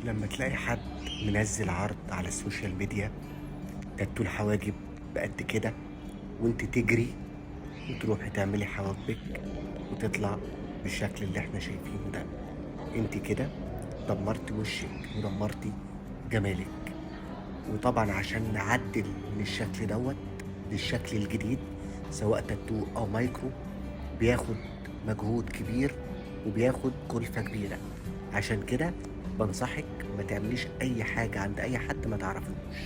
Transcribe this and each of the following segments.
لما تلاقي حد منزل عرض على السوشيال ميديا تاتو الحواجب بقد كده، وانت تجري وتروحي تعملي حواجبك وتطلع بالشكل اللي احنا شايفينه ده، انت كده دمرتي وشك ودمرتي جمالك. وطبعا عشان نعدل من الشكل دوت للشكل الجديد، سواء تاتو او مايكرو، بياخد مجهود كبير وبياخد كلفة كبيرة. عشان كده بنصحك ما تعمليش اي حاجة عند اي حد ما تعرفوش.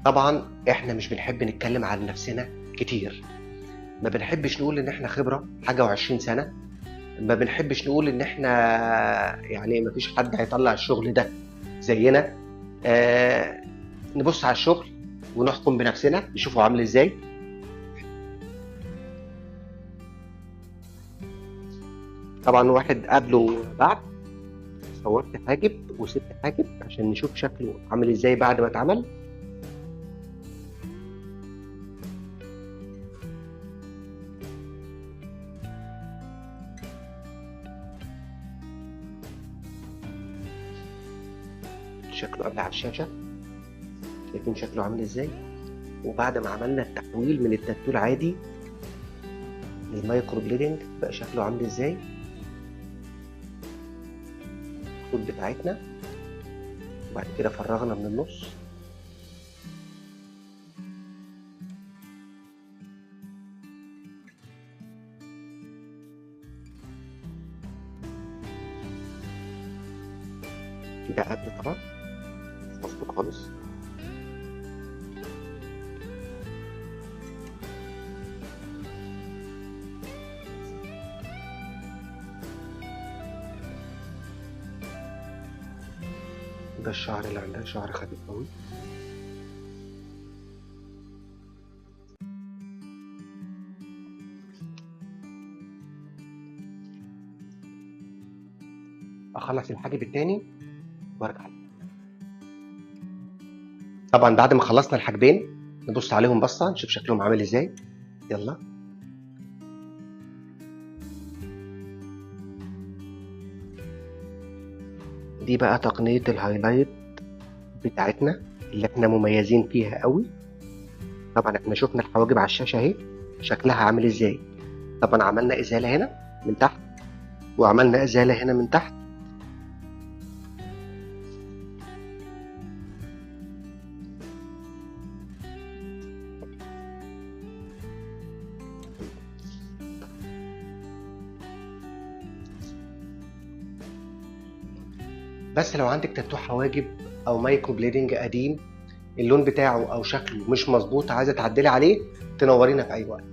طبعا احنا مش بنحب نتكلم عن نفسنا كتير، ما بنحبش نقول ان احنا خبرة حاجة وعشرين سنة، ما بنحبش نقول ان احنا يعني ما فيش حد هيطلع الشغل ده زينا. آه نبص على الشغل ونحكم بنفسنا نشوفه عامل ازاي. طبعا واحد قبله وبعد، صورت حاجب وسبت حاجب عشان نشوف شكله عامل ازاي بعد ما اتعمل. شكله قبل على الشاشة، شايفين شكله عامل ازاي. وبعد ما عملنا التحويل من التاتو العادي للمايكرو بليدنج بقى شكله عامل ازاي. الخطوط بتاعتنا، وبعد كده فرغنا من النص. ده قبل طبعا مظبوط خالص. ده الشعر اللي عندها شعر خفيف قوي. اخلص الحاجب التاني وارجع لك. طبعا بعد ما خلصنا الحاجبين نبص عليهم بصه نشوف شكلهم عامل ازاي. يلا. دي بقى تقنيه الهايلايت بتاعتنا اللي احنا مميزين فيها قوي. طبعا احنا شفنا الحواجب على الشاشه اهي شكلها عامل ازاي. طبعا عملنا ازاله هنا من تحت وعملنا ازاله هنا من تحت. بس لو عندك تاتو حواجب او مايكرو بليدنج قديم اللون بتاعه او شكله مش مظبوط عايزه تعدلي عليه، تنورينا في اي وقت.